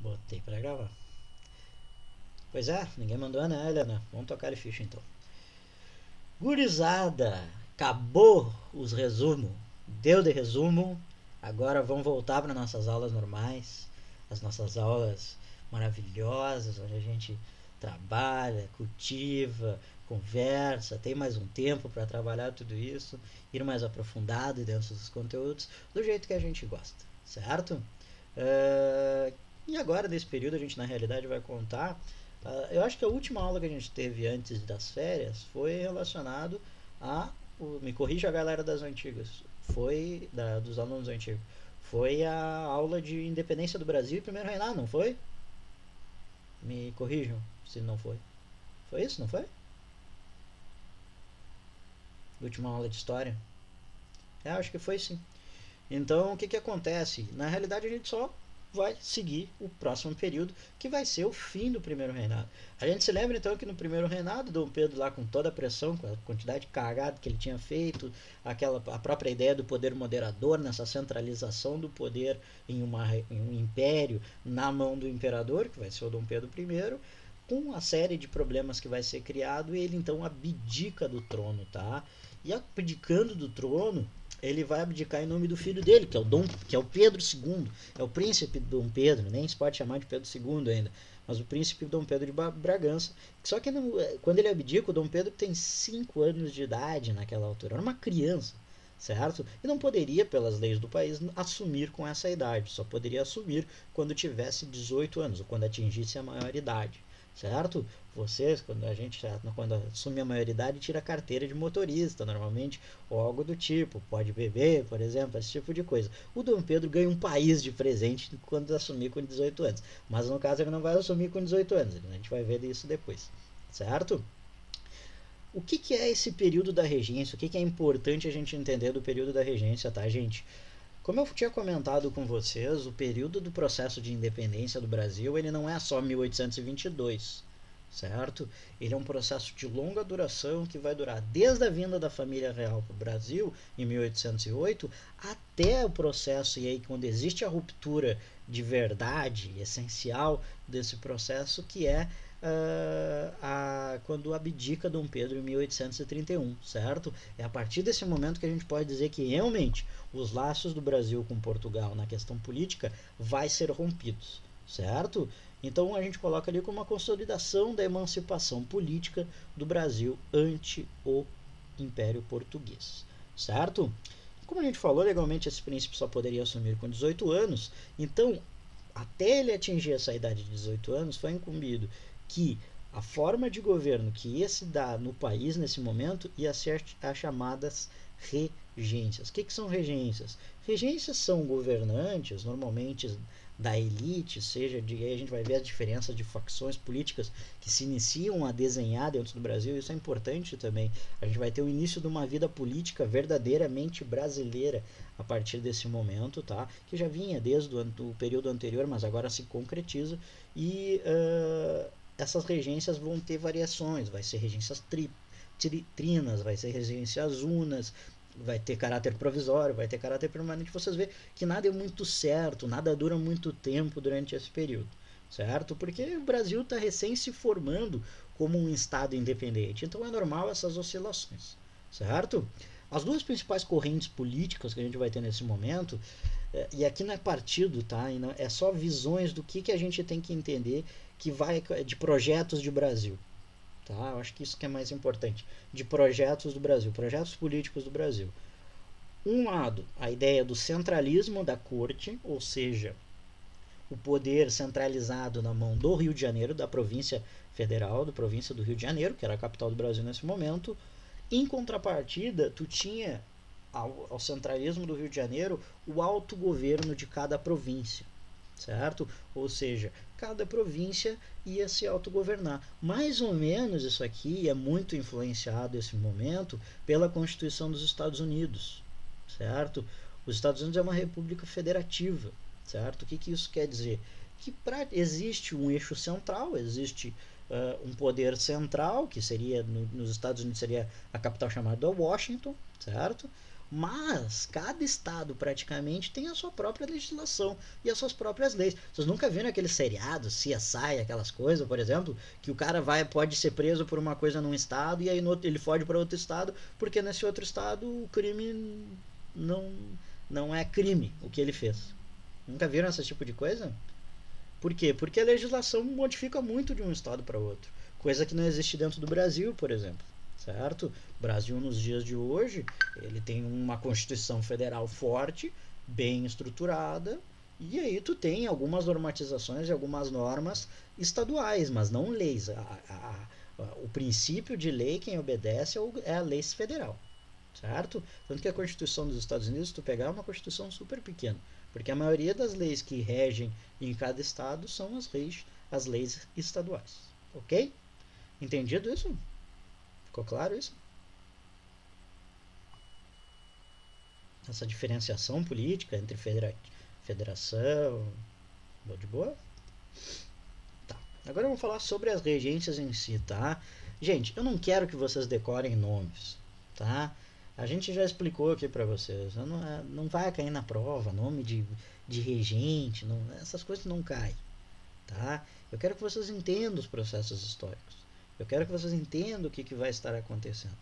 Botei pra gravar. Pois é, ninguém mandou, né, Helena? Vamos tocar de ficha então. Gurizada, acabou os resumos. Deu de resumo. Agora vamos voltar para nossas aulas normais. As nossas aulas maravilhosas, onde a gente trabalha, cultiva, conversa, tem mais um tempo para trabalhar tudo isso, ir mais aprofundado dentro dos conteúdos, do jeito que a gente gosta, certo? E agora, nesse período, a gente na realidade vai contar. Eu acho que a última aula que a gente teve antes das férias foi relacionado a. Me corrija a galera das antigas. Foi. Dos alunos antigos. Foi a aula de independência do Brasil e primeiro reinado, não foi? Me corrijam se não foi. Foi isso, não foi? Última aula de história? Acho que foi sim. Então, o que, que acontece? Na realidade, a gente só vai seguir o próximo período, que vai ser o fim do primeiro reinado. A gente se lembra então que no primeiro reinado, Dom Pedro lá com toda a pressão, com a quantidade de cagada que ele tinha feito, a própria ideia do poder moderador, nessa centralização do poder em um império na mão do imperador, que vai ser o Dom Pedro I, com uma série de problemas que vai ser criado, e ele então abdica do trono, tá? E abdicando do trono, ele vai abdicar em nome do filho dele, que é o Pedro II, é o príncipe Dom Pedro, nem se pode chamar de Pedro II ainda, mas o príncipe Dom Pedro de Bragança. Só que quando ele abdica, o Dom Pedro tem 5 anos de idade naquela altura, era uma criança, certo? E não poderia, pelas leis do país, assumir com essa idade, só poderia assumir quando tivesse 18 anos, ou quando atingisse a maioridade, certo? Vocês, quando assume a maioridade, tira a carteira de motorista, normalmente, ou algo do tipo, pode beber, por exemplo, esse tipo de coisa. O Dom Pedro ganha um país de presente quando assumir com 18 anos, mas no caso ele não vai assumir com 18 anos, a gente vai ver isso depois, certo? O que, que é esse período da regência? O que, que é importante a gente entender do período da regência, tá, gente? Como eu tinha comentado com vocês, o período do processo de independência do Brasil, ele não é só 1822, certo? Ele é um processo de longa duração que vai durar desde a vinda da família real para o Brasil, em 1808, até o processo, e aí quando existe a ruptura de verdade essencial desse processo, que é quando abdica Dom Pedro em 1831, certo? É a partir desse momento que a gente pode dizer que realmente os laços do Brasil com Portugal na questão política vai ser rompidos, certo? Então a gente coloca ali como uma consolidação da emancipação política do Brasil ante o Império Português, certo? Como a gente falou, legalmente esse príncipe só poderia assumir com 18 anos, então até ele atingir essa idade de 18 anos foi incumbido que a forma de governo que ia se dar no país nesse momento ia ser as chamadas regências. O que são regências? Regências são governantes, normalmente da elite, seja de aí a gente vai ver a diferença de facções políticas que se iniciam a desenhar dentro do Brasil. Isso é importante também. A gente vai ter o início de uma vida política verdadeiramente brasileira a partir desse momento, tá? Que já vinha desde o período anterior, mas agora se concretiza. E essas regências vão ter variações, vai ser regências trinas, vai ser regências unas, vai ter caráter provisório, vai ter caráter permanente. Vocês vê que nada é muito certo, nada dura muito tempo durante esse período, certo? Porque o Brasil está recém se formando como um estado independente, então é normal essas oscilações, certo? As duas principais correntes políticas que a gente vai ter nesse momento, e aqui não é partido, tá? E não, é só visões do que a gente tem que entender que vai de projetos de Brasil, tá? Eu acho que isso que é mais importante, de projetos do Brasil, projetos políticos do Brasil. Um lado, a ideia do centralismo da corte, ou seja, o poder centralizado na mão do Rio de Janeiro, da província federal, da província do Rio de Janeiro, que era a capital do Brasil nesse momento. Em contrapartida, tu tinha ao centralismo do Rio de Janeiro o autogoverno de cada província, certo? Ou seja, cada província ia se autogovernar. Mais ou menos isso aqui é muito influenciado nesse momento pela Constituição dos Estados Unidos, certo? Os Estados Unidos é uma república federativa, certo? O que isso quer dizer? Que existe um eixo central, existe um poder central, que seria nos Estados Unidos seria a capital chamada Washington, certo? Mas cada estado praticamente tem a sua própria legislação e as suas próprias leis. Vocês nunca viram aqueles seriados, CSI, aquelas coisas, por exemplo, que o cara pode ser preso por uma coisa num estado e aí ele foge para outro estado porque nesse outro estado o crime não, não é crime o que ele fez. Nunca viram esse tipo de coisa? Por quê? Porque a legislação modifica muito de um estado para outro. Coisa que não existe dentro do Brasil, por exemplo. Certo? O Brasil, nos dias de hoje, ele tem uma Constituição Federal forte, bem estruturada, e aí tu tem algumas normatizações e algumas normas estaduais, mas não leis. O princípio de lei, quem obedece é a lei federal. Certo? Tanto que a Constituição dos Estados Unidos, se tu pegar, é uma Constituição super pequena. Porque a maioria das leis que regem em cada estado são as leis estaduais. Ok? Entendido isso? Ficou claro isso? Essa diferenciação política entre federação. Boa de boa? Tá. Agora vamos falar sobre as regências em si, tá? Gente, eu não quero que vocês decorem nomes, tá? A gente já explicou aqui para vocês. Não vai cair na prova nome de regente, não, essas coisas não caem, tá? Eu quero que vocês entendam os processos históricos. Eu quero que vocês entendam o que vai estar acontecendo,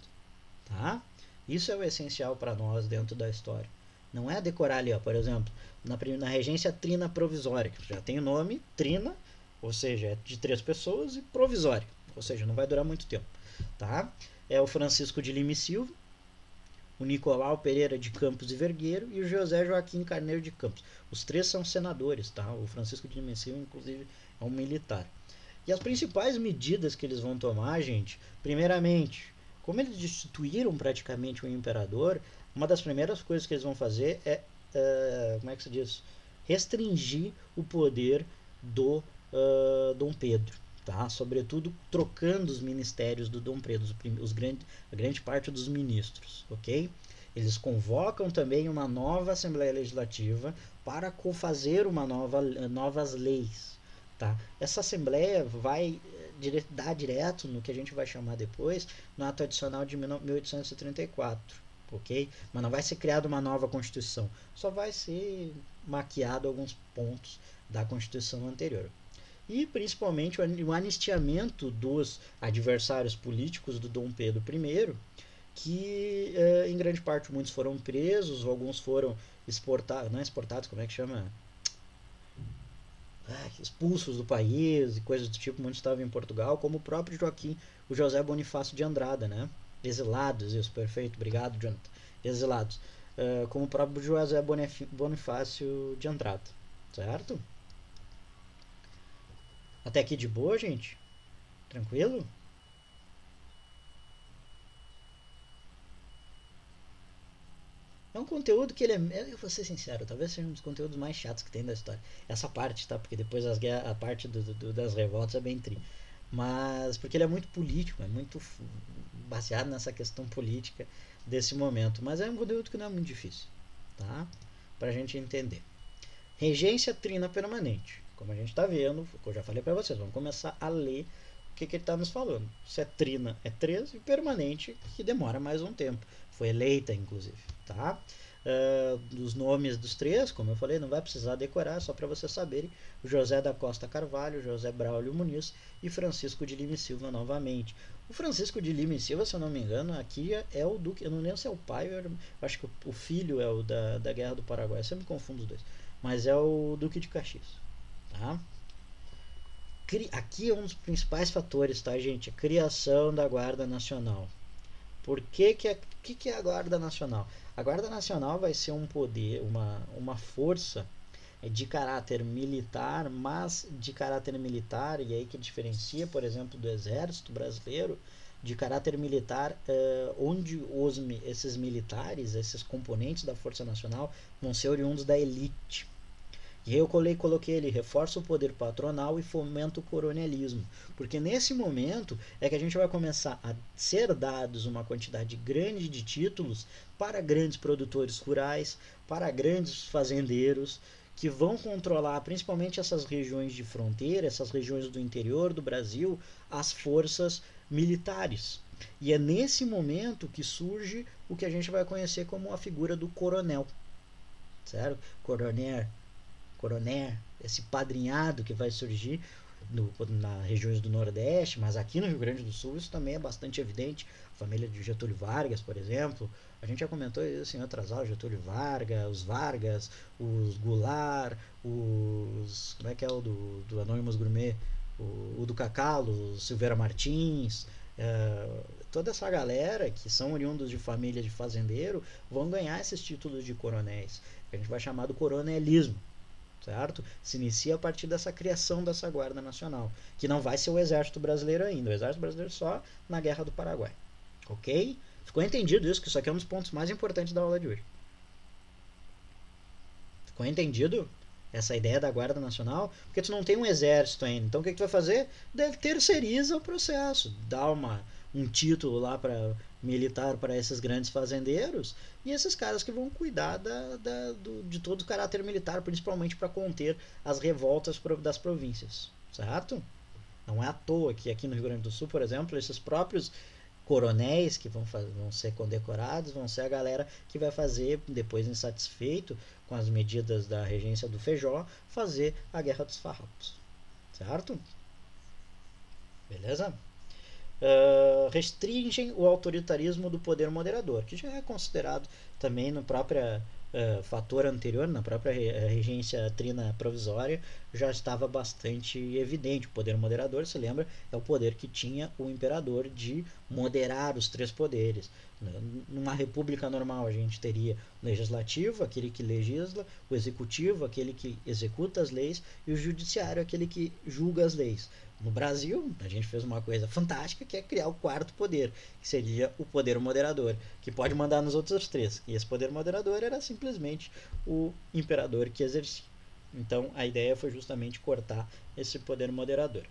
tá? Isso é o essencial para nós dentro da história. Não é decorar ali, ó, por exemplo, na regência trina provisória, que já tem o nome, trina, ou seja, é de 3 pessoas, e provisória, ou seja, não vai durar muito tempo, tá? É o Francisco de Lima e Silva, o Nicolau Pereira de Campos e Vergueiro e o José Joaquim Carneiro de Campos. Os 3 são senadores, tá? O Francisco de Lima e Silva, inclusive, é um militar. E as principais medidas que eles vão tomar, gente, primeiramente, como eles destituíram praticamente o imperador, uma das primeiras coisas que eles vão fazer é, como é que se diz? Restringir o poder do Dom Pedro, tá? Sobretudo trocando os ministérios do Dom Pedro, a grande parte dos ministros, ok? Eles convocam também uma nova Assembleia Legislativa para fazer novas leis. Tá? Essa Assembleia vai dar direto no que a gente vai chamar depois no ato adicional de 1834, ok? Mas não vai ser criada uma nova Constituição, só vai ser maquiado alguns pontos da Constituição anterior. E principalmente o anistiamento dos adversários políticos do Dom Pedro I, que em grande parte muitos foram presos, alguns foram exportados, como é que chama? Expulsos do país e coisas do tipo, muitos estavam em Portugal, como o próprio o José Bonifácio de Andrada, né? Exilados, isso, perfeito, obrigado, Jonathan. Exilados, como o próprio José Bonifácio de Andrada, certo? Até aqui de boa, gente? Tranquilo? É um conteúdo que eu vou ser sincero, talvez seja um dos conteúdos mais chatos que tem da história. Essa parte, tá? Porque depois a parte das revoltas é bem tri. Mas, porque ele é muito político, é muito baseado nessa questão política desse momento. Mas é um conteúdo que não é muito difícil, tá? Pra gente entender. Regência trina permanente. Como a gente está vendo, eu já falei para vocês, vamos começar a ler o que ele está nos falando. Se é trina é 3 e permanente, que demora mais um tempo. Foi eleita, inclusive, tá? Dos nomes dos 3, como eu falei, não vai precisar decorar, só para vocês saberem. O José da Costa Carvalho, José Braulio Muniz e Francisco de Lima e Silva novamente. O Francisco de Lima e Silva, se eu não me engano, aqui é o Duque, eu não lembro se é o pai, eu acho que o filho é o da Guerra do Paraguai, eu sempre me confundo os dois. Mas é o Duque de Caxias, tá? Aqui é um dos principais fatores, tá, gente? A criação da Guarda Nacional. Por que é a Guarda Nacional? A Guarda Nacional vai ser um poder, uma força de caráter militar, mas de caráter militar, e aí que diferencia, por exemplo, do Exército Brasileiro, de caráter militar, onde esses militares, esses componentes da Força Nacional, vão ser oriundos da elite. E eu coloquei ele, reforça o poder patronal e fomenta o coronelismo. Porque nesse momento é que a gente vai começar a ser dados uma quantidade grande de títulos para grandes produtores rurais, para grandes fazendeiros, que vão controlar principalmente essas regiões de fronteira, essas regiões do interior do Brasil, as forças militares. E é nesse momento que surge o que a gente vai conhecer como a figura do coronel, certo? Coroner, esse padrinhado que vai surgir nas regiões do Nordeste, mas aqui no Rio Grande do Sul isso também é bastante evidente. A família de Getúlio Vargas, por exemplo, a gente já comentou isso em outras aulas, Getúlio Vargas, os Goulart, como é que é o do Anônimos Gourmet, o do Cacalo, o Silveira Martins, toda essa galera que são oriundos de família de fazendeiro vão ganhar esses títulos de coronéis, que a gente vai chamar do coronelismo, certo? Se inicia a partir dessa criação dessa Guarda Nacional, que não vai ser o Exército Brasileiro ainda, o Exército Brasileiro só na Guerra do Paraguai, ok? Ficou entendido isso, que isso aqui é um dos pontos mais importantes da aula de hoje. Ficou entendido essa ideia da Guarda Nacional? Porque tu não tem um exército ainda, então o que tu vai fazer? Terceiriza o processo, dá um título lá para militar para esses grandes fazendeiros e esses caras que vão cuidar de todo o caráter militar, principalmente para conter as revoltas das províncias, certo? Não é à toa que aqui no Rio Grande do Sul, por exemplo, esses próprios coronéis que vão ser condecorados vão ser a galera que vai fazer, depois insatisfeito com as medidas da regência do Feijó, fazer a Guerra dos Farrapos, certo? Beleza? Restringem o autoritarismo do poder moderador, que já é considerado também no próprio fator anterior, na própria regência trina provisória, já estava bastante evidente. O poder moderador, se lembra, é o poder que tinha o imperador de moderar os três poderes. Numa república normal, a gente teria o legislativo, aquele que legisla, o executivo, aquele que executa as leis, e o judiciário, aquele que julga as leis. No Brasil, a gente fez uma coisa fantástica, que é criar o quarto poder, que seria o poder moderador, que pode mandar nos outros três. E esse poder moderador era simplesmente o imperador que exercia. Então, a ideia foi justamente cortar esse poder moderador.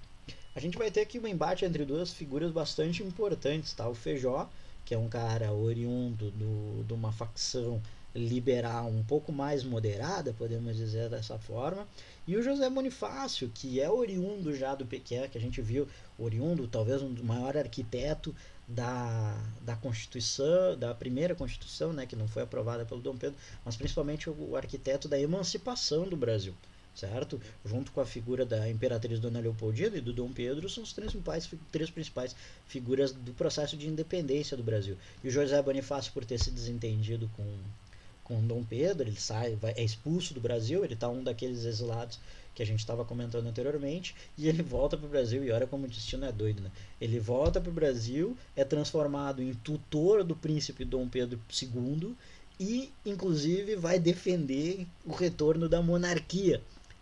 A gente vai ter aqui um embate entre duas figuras bastante importantes, tá? O Feijó, que é um cara oriundo de uma facção liberal um pouco mais moderada, podemos dizer dessa forma, e o José Bonifácio, que é oriundo já do PQ, que a gente viu, oriundo, talvez um maior arquiteto da Constituição, da primeira Constituição, né, que não foi aprovada pelo Dom Pedro, mas principalmente o arquiteto da emancipação do Brasil, certo? Junto com a figura da Imperatriz Dona Leopoldina e do Dom Pedro, são os três principais figuras do processo de independência do Brasil. E o José Bonifácio, por ter se desentendido com Dom Pedro, ele é expulso do Brasil, ele está um daqueles exilados que a gente estava comentando anteriormente, e ele volta para o Brasil, e olha como o destino é doido, né? Ele volta para o Brasil, é transformado em tutor do príncipe Dom Pedro II, e inclusive vai defender o retorno da monarquia,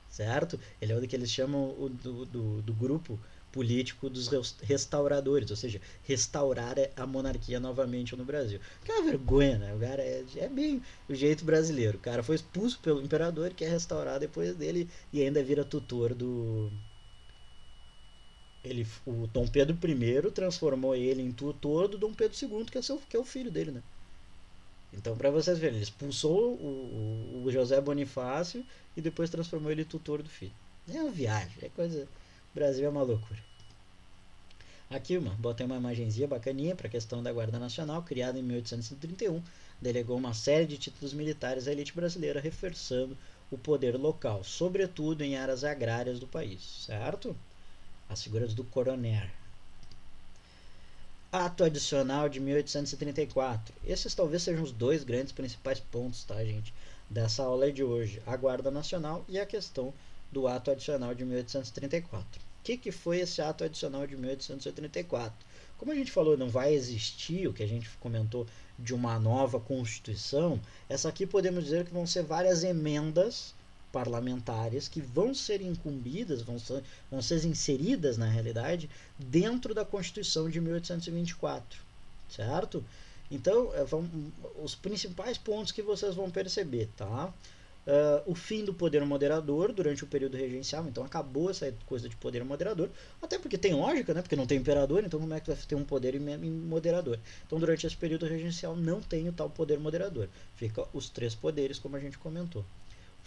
certo? Ele é o que eles chamam do grupo político dos restauradores, ou seja, restaurar a monarquia novamente no Brasil. Que é uma vergonha, né? O cara é bem o jeito brasileiro. O cara foi expulso pelo imperador, quer restaurar depois dele e ainda vira tutor o Dom Pedro I transformou ele em tutor do Dom Pedro II, que é o filho dele, né? Então, para vocês verem, ele expulsou o José Bonifácio e depois transformou ele em tutor do filho. É uma viagem, é coisa... O Brasil é uma loucura. Aqui, botei uma imagenzinha bacaninha para a questão da Guarda Nacional, criada em 1831, delegou uma série de títulos militares à elite brasileira, reforçando o poder local, sobretudo em áreas agrárias do país, certo? As figuras do coroner. Ato adicional de 1834. Esses talvez sejam os dois grandes principais pontos, tá, gente, dessa aula de hoje. A Guarda Nacional e a questão do ato adicional de 1834. O que foi esse ato adicional de 1834? Como a gente falou, não vai existir o que a gente comentou de uma nova Constituição. Essa aqui podemos dizer que vão ser várias emendas parlamentares que vão ser incumbidas, vão ser inseridas na realidade dentro da Constituição de 1824, certo? Então, os principais pontos que vocês vão perceber, tá? O fim do poder moderador durante o período regencial, então acabou essa coisa de poder moderador, até porque tem lógica, né? Porque não tem imperador, então como é que vai ter um poder moderador? Então durante esse período regencial não tem o tal poder moderador, fica os três poderes, como a gente comentou.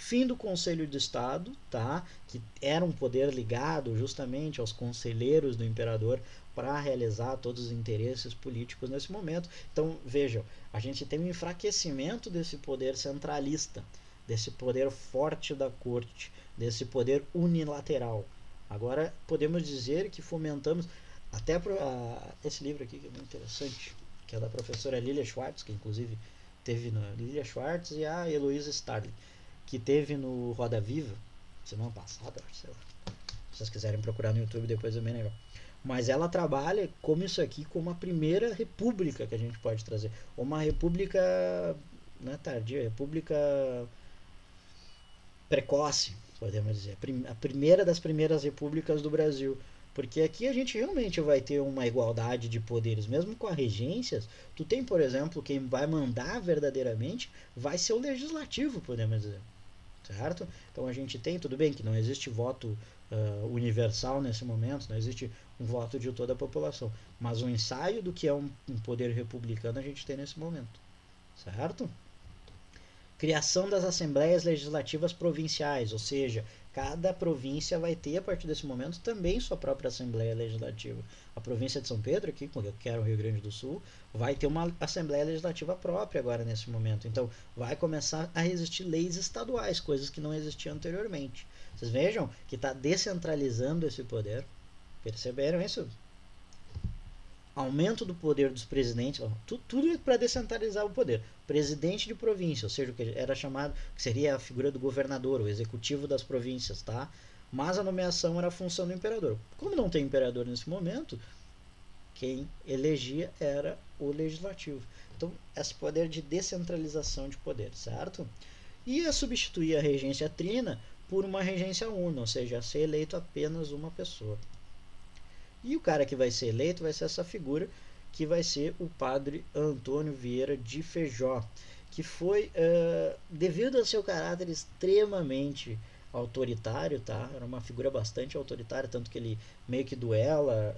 fim do Conselho de Estado, tá? Que era um poder ligado justamente aos conselheiros do imperador para realizar todos os interesses políticos nesse momento. Então, vejam, a gente tem um enfraquecimento desse poder centralista, desse poder forte da corte, desse poder unilateral. Agora, podemos dizer que fomentamos, até esse livro aqui que é muito interessante, que é da professora Lilia Schwartz, que inclusive teve na Lilia Schwartz e a Heloísa Starling, que teve no Roda Viva semana passada, sei lá. Se vocês quiserem procurar no YouTube depois é bem legal. Mas ela trabalha como isso aqui, como a primeira república que a gente pode trazer. Uma república, não é tardia, república precoce, podemos dizer. A primeira das primeiras repúblicas do Brasil. Porque aqui a gente realmente vai ter uma igualdade de poderes, mesmo com as regências. Tu tem, por exemplo, quem vai mandar verdadeiramente vai ser o legislativo, podemos dizer. Certo? Então a gente tem, tudo bem que não existe voto universal nesse momento, não existe um voto de toda a população, mas um ensaio do que é um poder republicano a gente tem nesse momento. Certo? Criação das assembleias legislativas provinciais, ou seja, cada província vai ter a partir desse momento também sua própria assembleia legislativa. A província de São Pedro, aqui, que era o Rio Grande do Sul, vai ter uma assembleia legislativa própria agora nesse momento. Então vai começar a existir leis estaduais, coisas que não existiam anteriormente. Vocês vejam que está descentralizando esse poder. Perceberam isso? Aumento do poder dos presidentes, ó, tudo para descentralizar o poder. Presidente de província, ou seja, o que era chamado, que seria a figura do governador, o executivo das províncias, tá? Mas a nomeação era a função do imperador. Como não tem imperador nesse momento, quem elegia era o legislativo. Então, esse poder de descentralização de poder, certo? Ia substituir a regência trina por uma regência una, ou seja, ser eleito apenas uma pessoa. E o cara que vai ser eleito vai ser essa figura, que vai ser o padre Antônio Vieira de Feijó, que foi, devido ao seu caráter extremamente autoritário, tá? Era uma figura bastante autoritária, tanto que ele meio que duela,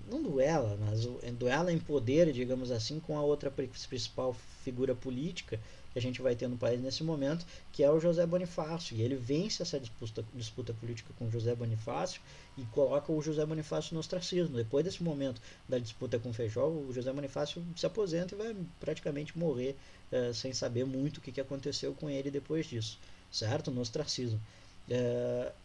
não duela, mas duela em poder, digamos assim, com a outra principal figura política que a gente vai ter no país nesse momento, que é o José Bonifácio. E ele vence essa disputa política com o José Bonifácio e coloca o José Bonifácio no ostracismo. Depois desse momento da disputa com o Feijó, o José Bonifácio se aposenta e vai praticamente morrer sem saber muito o que aconteceu com ele depois disso, certo? No ostracismo.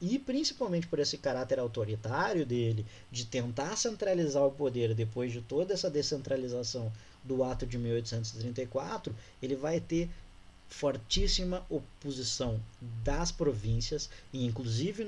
E principalmente por esse caráter autoritário dele, de tentar centralizar o poder depois de toda essa descentralização do ato de 1834, ele vai ter fortíssima oposição das províncias, e inclusive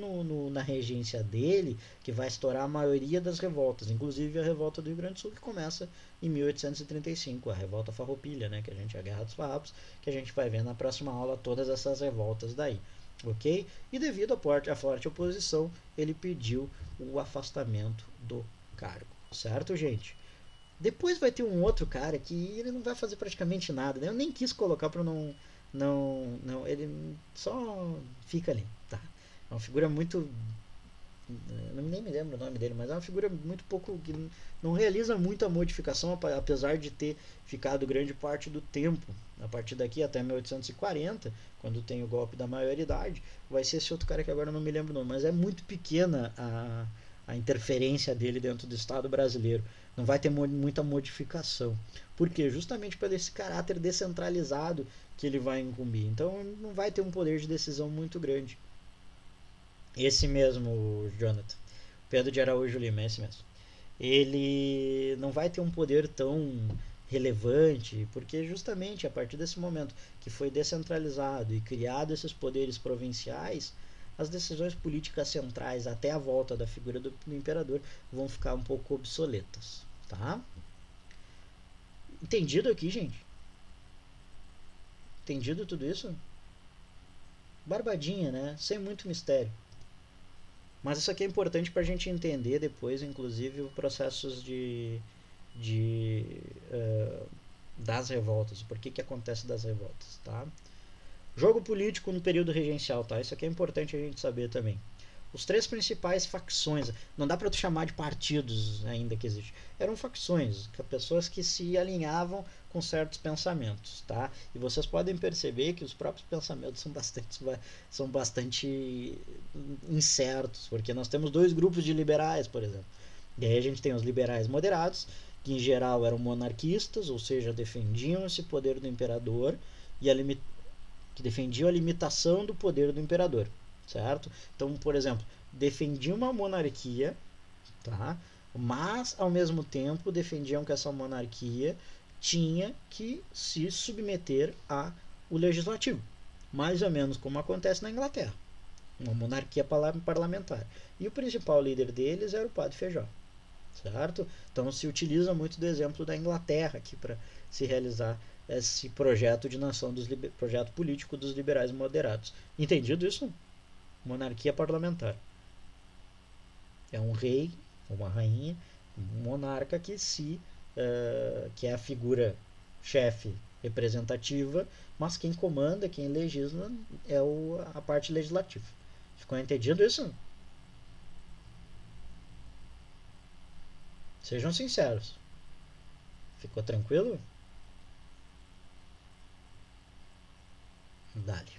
na regência dele, que vai estourar a maioria das revoltas, inclusive a revolta do Rio Grande do Sul, que começa em 1835, a revolta farroupilha, né, que a gente, a Guerra dos Farrapos, que a gente vai ver na próxima aula todas essas revoltas daí. Ok? E devido à forte oposição, ele pediu o afastamento do cargo. Certo, gente? Depois vai ter um outro cara que ele não vai fazer praticamente nada, né? Eu nem quis colocar para não, ele só fica ali, tá? É uma figura muito, nem me lembro o nome dele, mas é uma figura muito pouco, que não realiza muita modificação, apesar de ter ficado grande parte do tempo. A partir daqui até 1840, quando tem o golpe da maioridade, vai ser esse outro cara que agora não me lembro o nome, mas é muito pequena a interferência dele dentro do Estado brasileiro. Não vai ter muita modificação. Por quê? Justamente pelo esse caráter descentralizado que ele vai incumbir. Então não vai ter um poder de decisão muito grande. Esse mesmo, Jonathan. Pedro de Araújo Lima, esse mesmo. Ele não vai ter um poder tão relevante, porque justamente a partir desse momento que foi descentralizado e criado esses poderes provinciais, as decisões políticas centrais até a volta da figura do imperador vão ficar um pouco obsoletas, tá? Entendido aqui, gente? Entendido tudo isso? Barbadinha, né? Sem muito mistério. Mas isso aqui é importante para a gente entender depois, inclusive, os processos das revoltas, por que acontece das revoltas, tá? Jogo político no período regencial, tá? Isso aqui é importante a gente saber também. os três principais facções, não dá para tu chamar de partidos ainda que existe, eram facções, pessoas que se alinhavam com certos pensamentos, tá? E vocês podem perceber que os próprios pensamentos são bastante incertos, porque nós temos dois grupos de liberais, por exemplo. E aí a gente tem os liberais moderados, que em geral eram monarquistas, ou seja, defendiam esse poder do imperador e que defendiam a limitação do poder do imperador, certo? Então, por exemplo, defendiam uma monarquia, tá? Mas ao mesmo tempo defendiam que essa monarquia tinha que se submeter ao legislativo, mais ou menos como acontece na Inglaterra, uma monarquia parlamentar. E o principal líder deles era o Padre Feijó, certo? Então se utiliza muito do exemplo da Inglaterra aqui para se realizar esse projeto de nação projeto político dos liberais moderados. Entendido isso? Monarquia parlamentar. É um rei, uma rainha, um monarca que é a figura chefe representativa, mas quem comanda, quem legisla é a parte legislativa. Ficou entendido isso? Sejam sinceros. Ficou tranquilo? Dale.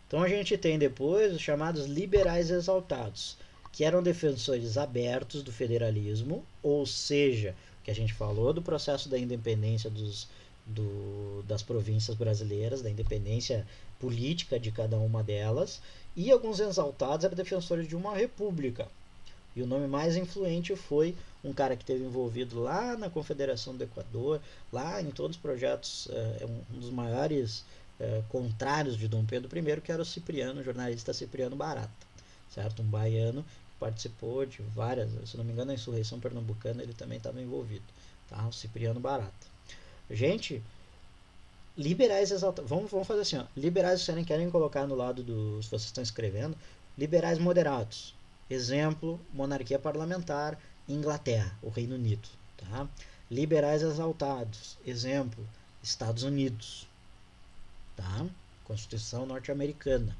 Então a gente tem depois os chamados liberais exaltados, que eram defensores abertos do federalismo, ou seja, que a gente falou do processo da independência das províncias brasileiras, da independência política de cada uma delas, e alguns exaltados eram defensores de uma república. E o nome mais influente foi um cara que esteve envolvido lá na Confederação do Equador, lá em todos os projetos, um dos maiores contrários de Dom Pedro I, que era o jornalista Cipriano Barata, certo? Um baiano que participou de várias, se não me engano, na insurreição pernambucana ele também estava envolvido, tá? O Cipriano Barata. Gente, liberais exaltados, vamos fazer assim, ó. Liberais, se vocês querem colocar no lado se vocês estão escrevendo, liberais moderados, exemplo, monarquia parlamentar, Inglaterra, o Reino Unido, tá? Liberais exaltados, exemplo, Estados Unidos, tá? Constituição norte-americana,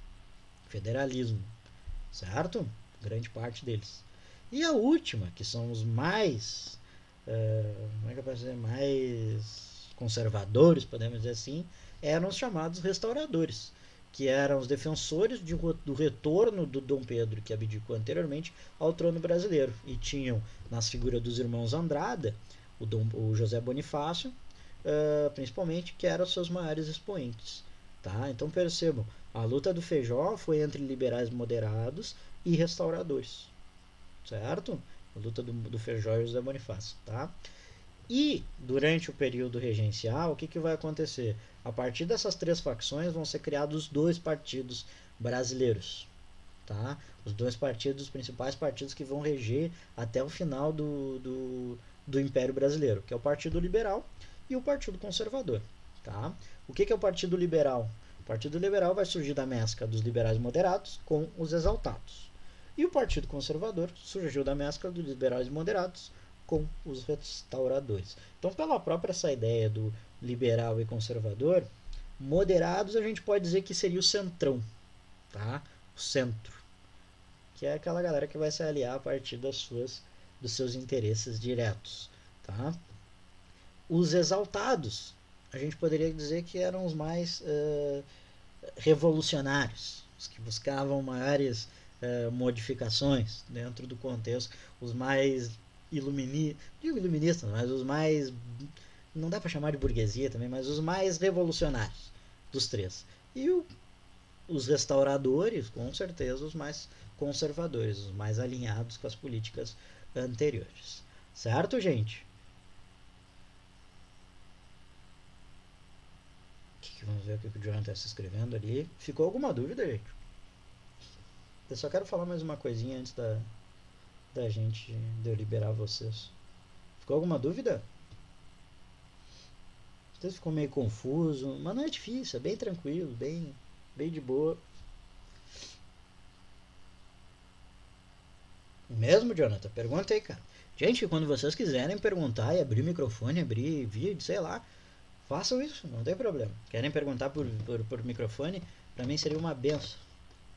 federalismo, certo? Grande parte deles. E a última, que são os mais, como é que eu posso dizer, mais conservadores, podemos dizer assim, eram os chamados restauradores, que eram os defensores do retorno do Dom Pedro, que abdicou anteriormente, ao trono brasileiro. E tinham nas figuras dos irmãos Andrada, o José Bonifácio, principalmente, que eram os seus maiores expoentes. Tá? Então percebam, a luta do Feijó foi entre liberais moderados e restauradores, certo? A luta do Feijó e José Bonifácio, tá? E durante o período regencial, o que vai acontecer? A partir dessas três facções vão ser criados dois partidos brasileiros, tá? Os dois partidos, os principais partidos que vão reger até o final do Império Brasileiro, que é o Partido Liberal e o Partido Conservador, tá? O que é o Partido Liberal? O Partido Liberal vai surgir da mescla dos liberais moderados com os exaltados. E o Partido Conservador surgiu da mescla dos liberais moderados com os restauradores. Então, pela própria essa ideia do liberal e conservador, moderados a gente pode dizer que seria o centrão, tá? O centro, que é aquela galera que vai se aliar a partir dos seus interesses diretos, tá? Os exaltados, a gente poderia dizer que eram os mais revolucionários, os que buscavam maiores modificações dentro do contexto, os mais iluministas, mas os mais, não dá para chamar de burguesia também, mas os mais revolucionários dos três. E os restauradores, com certeza, os mais conservadores, os mais alinhados com as políticas anteriores. Certo, gente? Vamos ver o que o Jonathan está se escrevendo ali. Ficou alguma dúvida, gente? Eu só quero falar mais uma coisinha antes de eu liberar vocês. Ficou alguma dúvida? Vocês ficou meio confuso, mas não é difícil, é bem tranquilo, bem de boa. Mesmo, Jonathan? Pergunta aí, cara. Gente, quando vocês quiserem perguntar e abrir o microfone, abrir vídeo, sei lá, façam isso, não tem problema. Querem perguntar por microfone? Pra mim seria uma benção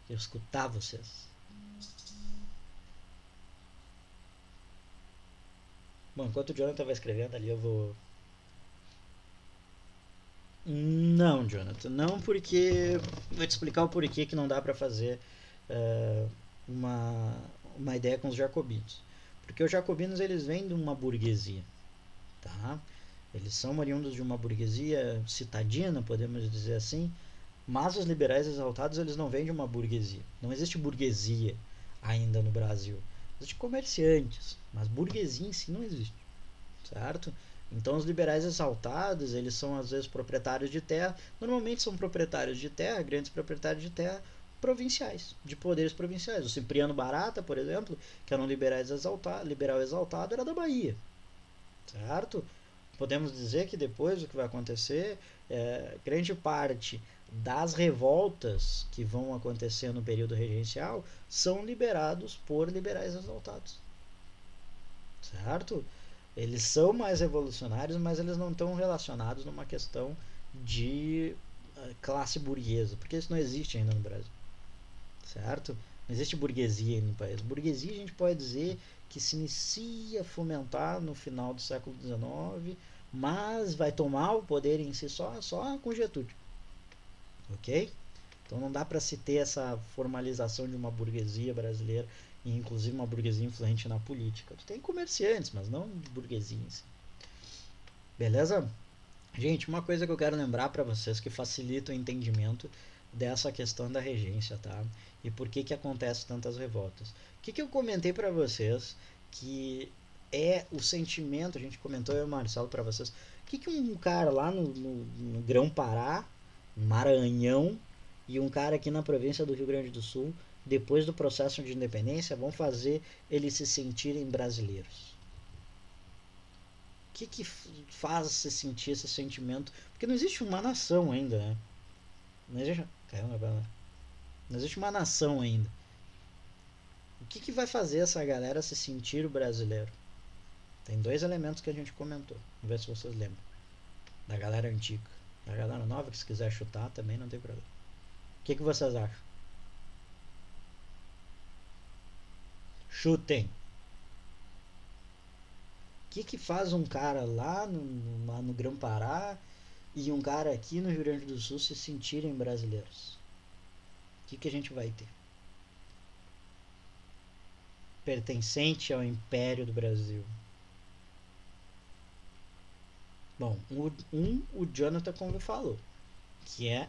eu escutar vocês. Bom, enquanto o Jonathan vai escrevendo ali, eu vou. Não, Jonathan, não, porque vou te explicar o porquê que não dá para fazer eh, uma, uma ideia com os jacobinos. Porque os jacobinos eles vêm de uma burguesia, tá? Eles são oriundos de uma burguesia citadina, podemos dizer assim, mas os liberais exaltados eles não vêm de uma burguesia. Não existe burguesia ainda no Brasil. Existem comerciantes, mas burguesia em si não existe, certo? Então os liberais exaltados, eles são às vezes proprietários de terra, normalmente são proprietários de terra, grandes proprietários de terra provinciais, de poderes provinciais. O Cipriano Barata, por exemplo, que era um liberal exaltado, era da Bahia, certo? Podemos dizer que depois o que vai acontecer, grande parte das revoltas que vão acontecer no período regencial são liberados por liberais exaltados, certo? Eles são mais revolucionários, mas eles não estão relacionados numa questão de classe burguesa, porque isso não existe ainda no Brasil, certo? Não existe burguesia no país. Burguesia a gente pode dizer que se inicia a fomentar no final do século XIX, mas vai tomar o poder em si só com Getúlio, ok? Então não dá para se ter essa formalização de uma burguesia brasileira e inclusive uma burguesia influente na política. Tu tem comerciantes, mas não burguesia em si. Beleza? Gente, uma coisa que eu quero lembrar para vocês que facilita o entendimento dessa questão da regência, tá? E por que que acontece tantas revoltas. O que que eu comentei para vocês que é o sentimento, a gente comentou eu e o Marcelo para vocês, o que que um cara lá no Grão-Pará, Maranhão, e um cara aqui na província do Rio Grande do Sul, depois do processo de independência, vão fazer eles se sentirem brasileiros? Que faz você sentir esse sentimento? Porque não existe uma nação ainda, né? Não existe, não existe uma nação ainda. O que vai fazer essa galera se sentir brasileiro? Tem dois elementos que a gente comentou. Vamos ver se vocês lembram. Da galera antiga. Da galera nova, que se quiser chutar também não tem problema. O que vocês acham? Chutem. O que faz um cara lá no Grão-Pará e um cara aqui no Rio Grande do Sul se sentirem brasileiros? O que a gente vai ter? Pertencente ao Império do Brasil. Bom, o Jonathan como falou, que é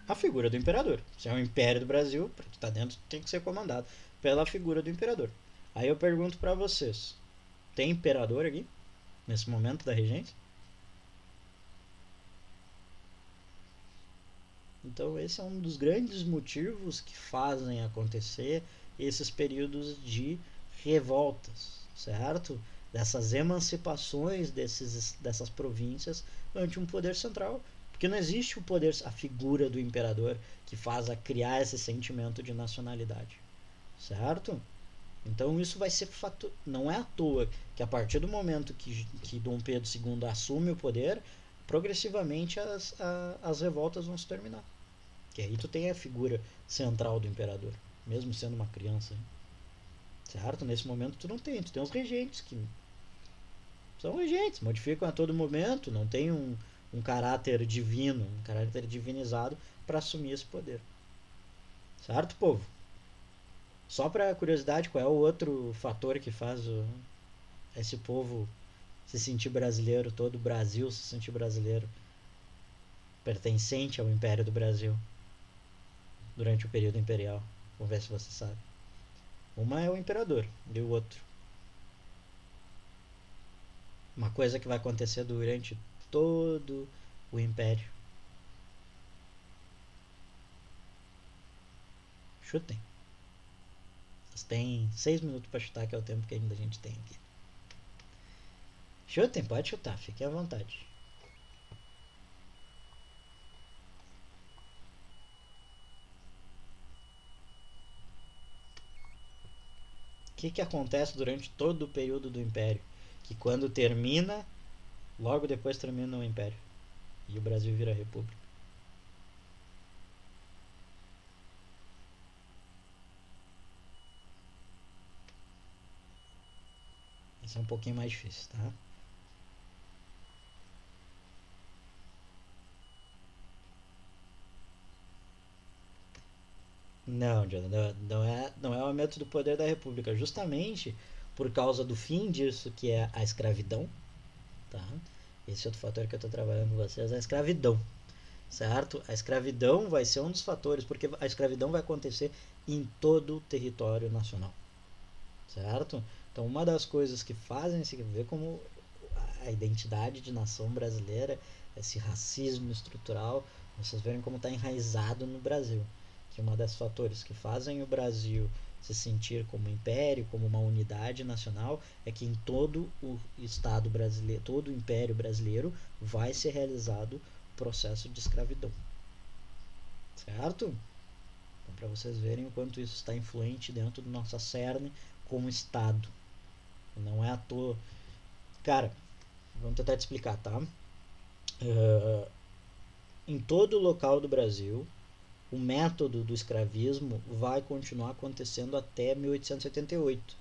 a figura do imperador. Se é o Império do Brasil, para que está dentro, tem que ser comandado pela figura do imperador. Aí eu pergunto para vocês, tem imperador aqui nesse momento da regência? Então esse é um dos grandes motivos que fazem acontecer esses períodos de revoltas, certo? Dessas emancipações dessas províncias ante um poder central, porque não existe o poder, a figura do imperador que faz a criar esse sentimento de nacionalidade, certo? Então isso vai ser fato, não é à toa que a partir do momento que Dom Pedro II assume o poder, progressivamente as revoltas vão se terminar. Que aí tu tem a figura central do imperador, mesmo sendo uma criança, certo? Nesse momento tu não tem, tu tem os regentes que são regentes, modificam a todo momento, não tem um caráter divino, um caráter divinizado para assumir esse poder, certo, povo? Só para curiosidade, qual é o outro fator que faz esse povo se sentir brasileiro, todo o Brasil se sentir brasileiro, pertencente ao Império do Brasil durante o período imperial? Vamos ver se você sabe. Uma é o imperador e o outro. Uma coisa que vai acontecer durante todo o império. Chutem. Vocês têm 6 minutos para chutar, que é o tempo que ainda a gente tem aqui. Chutem, pode chutar, fiquem à vontade. O que acontece durante todo o período do império? Que quando termina, logo depois termina o império. E o Brasil vira república. Essa é um pouquinho mais difícil, tá? Não, Jonathan, não é o aumento do poder da República, justamente por causa do fim disso, que é a escravidão, tá? Esse é outro fator que eu estou trabalhando com vocês, a escravidão, certo? A escravidão vai ser um dos fatores, porque a escravidão vai acontecer em todo o território nacional, certo? Então, uma das coisas que fazem se ver como a identidade de nação brasileira, esse racismo estrutural, vocês verem como está enraizado no Brasil. Que uma das fatores que fazem o Brasil se sentir como império, como uma unidade nacional, é que em todo o Estado brasileiro, todo o Império brasileiro, vai ser realizado o processo de escravidão. Certo? Então, para vocês verem o quanto isso está influente dentro do nosso cerne como Estado. Não é à toa. Cara, vamos tentar te explicar, tá? Em todo local do Brasil, o método do escravismo vai continuar acontecendo até 1888.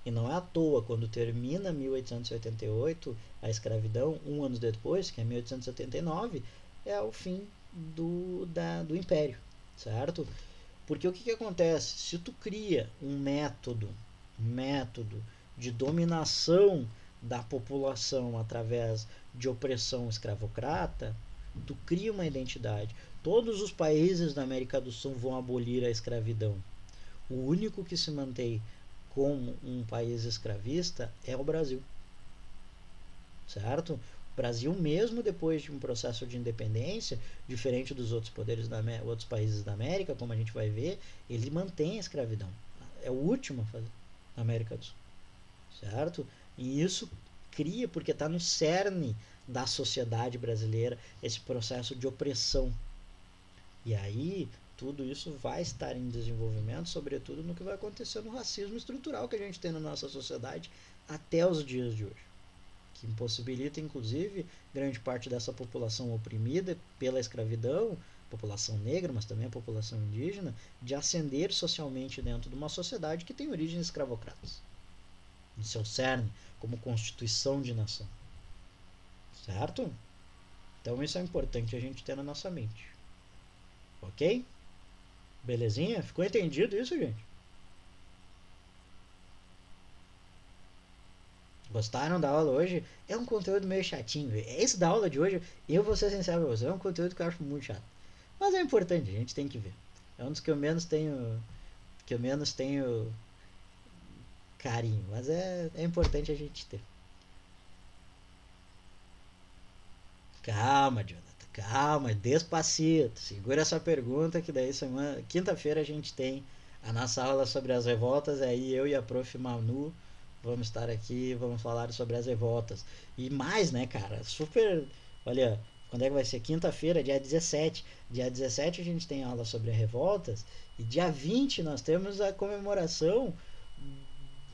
E não é à toa, quando termina 1888, a escravidão, um ano depois, que é 1879, é o fim do Império, certo? Porque o que acontece? Se tu cria um método de dominação da população através de opressão escravocrata, tu cria uma identidade. Todos os países da América do Sul vão abolir a escravidão. O único que se mantém como um país escravista é o Brasil, certo? O Brasil, mesmo depois de um processo de independência, diferente dos outros outros países da América, como a gente vai ver, ele mantém a escravidão. É o último a fazer na América do Sul, certo? E isso cria, porque está no cerne da sociedade brasileira, esse processo de opressão. E aí, tudo isso vai estar em desenvolvimento, sobretudo no que vai acontecer no racismo estrutural que a gente tem na nossa sociedade até os dias de hoje, que impossibilita, inclusive, grande parte dessa população oprimida pela escravidão, população negra, mas também a população indígena, de ascender socialmente dentro de uma sociedade que tem origens escravocratas, em seu cerne, como constituição de nação. Certo? Então isso é importante a gente ter na nossa mente. Ok? Belezinha? Ficou entendido isso, gente? Gostaram da aula hoje? É um conteúdo meio chatinho. Esse da aula de hoje, eu vou ser sincero pra você, é um conteúdo que eu acho muito chato. Mas é importante, a gente tem que ver. É um dos que eu menos tenho carinho, mas é importante a gente ter. Calma, Jonathan, calma, despacito. Segura essa pergunta que daí quinta-feira a gente tem a nossa aula sobre as revoltas, aí eu e a prof. Manu vamos estar aqui, vamos falar sobre as revoltas. E mais, né, cara? Super. Olha, quando é que vai ser? Quinta-feira, dia 17. Dia 17 a gente tem aula sobre as revoltas. E dia 20 nós temos a comemoração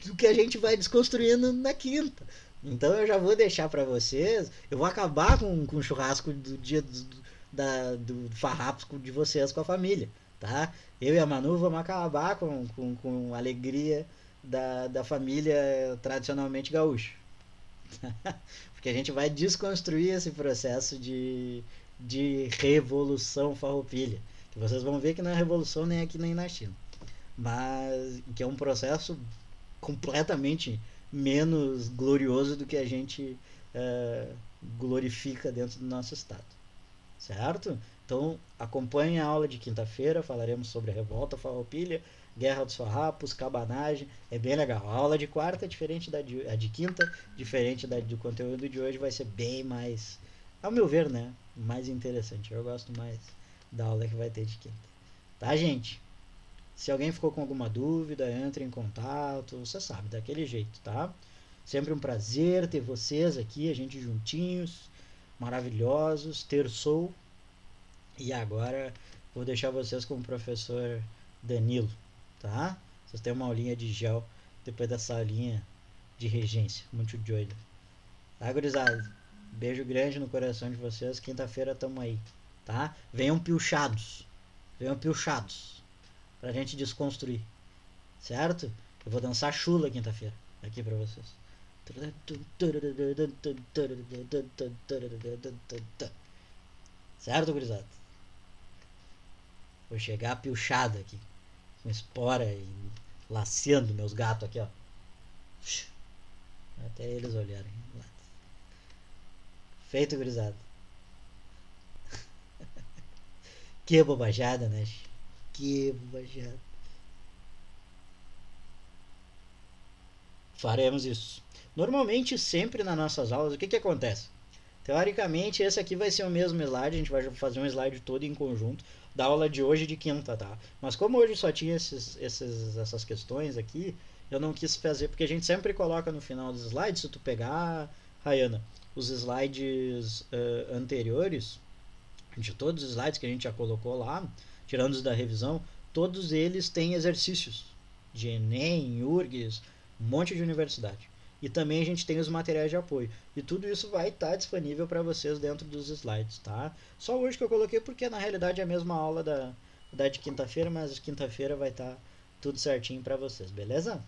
do que a gente vai desconstruindo na quinta. Então eu já vou deixar para vocês. Eu vou acabar com o churrasco do dia do farrapo de vocês com a família, tá? Eu e a Manu vamos acabar com a alegria da família tradicionalmente gaúcha. Porque a gente vai desconstruir esse processo de revolução farroupilha. Que vocês vão ver que não é revolução nem aqui nem na China. Mas que é um processo completamente menos glorioso do que a gente glorifica dentro do nosso estado, certo? Então acompanhe a aula de quinta-feira, falaremos sobre a revolta farroupilha, guerra dos farrapos, cabanagem, é bem legal. A aula de quarta é diferente a de quinta, diferente do conteúdo de hoje, vai ser bem mais, ao meu ver, né, mais interessante. Eu gosto mais da aula que vai ter de quinta, tá, gente? Se alguém ficou com alguma dúvida, entre em contato, você sabe, daquele jeito, tá? Sempre um prazer ter vocês aqui, a gente juntinhos, maravilhosos, terçou. E agora vou deixar vocês com o professor Danilo, tá? Vocês têm uma aulinha de gel depois dessa aulinha de regência, muito doido. Tá, gurizada? Beijo grande no coração de vocês. Quinta-feira tamo aí, tá? Venham pilchados. Venham pilchados. Pra gente desconstruir, certo? Eu vou dançar chula quinta-feira aqui pra vocês. Certo, gurizada? Vou chegar piochado aqui, com espora e laceando meus gatos aqui, ó. Até eles olharem. Feito, gurizada. Que bobajada, né? Que bobajada. Faremos isso. Normalmente, sempre nas nossas aulas, o que, que acontece? Teoricamente, esse aqui vai ser o mesmo slide, a gente vai fazer um slide todo em conjunto da aula de hoje de quinta, tá? Mas como hoje só tinha essas questões aqui, eu não quis fazer, porque a gente sempre coloca no final dos slides, se tu pegar, Rayana, os slides anteriores, de todos os slides que a gente já colocou lá, tirando os da revisão, todos eles têm exercícios de Enem, URGS, um monte de universidade. E também a gente tem os materiais de apoio. E tudo isso vai estar disponível para vocês dentro dos slides, tá? Só hoje que eu coloquei porque na realidade é a mesma aula da de quinta-feira, mas quinta-feira vai estar tudo certinho para vocês, beleza?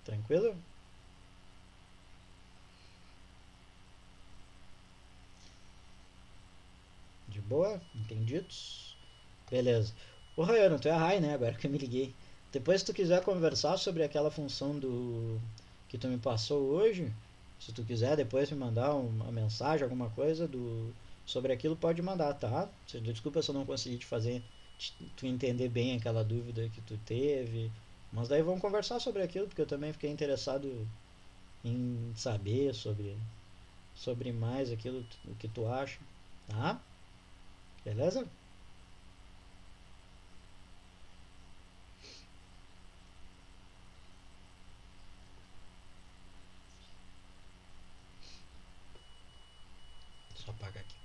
Tranquilo? De boa? Entendidos? Beleza. Ô Rayano, tu é a Rai, né? Agora que eu me liguei. Depois, se tu quiser conversar sobre aquela função do que tu me passou hoje, se tu quiser depois me mandar uma mensagem, alguma coisa sobre aquilo, pode mandar, tá? Desculpa se eu não consegui te fazer tu entender bem aquela dúvida que tu teve. Mas daí vamos conversar sobre aquilo, porque eu também fiquei interessado em saber sobre mais aquilo o que tu acha, tá? Beleza? Só apagar aqui.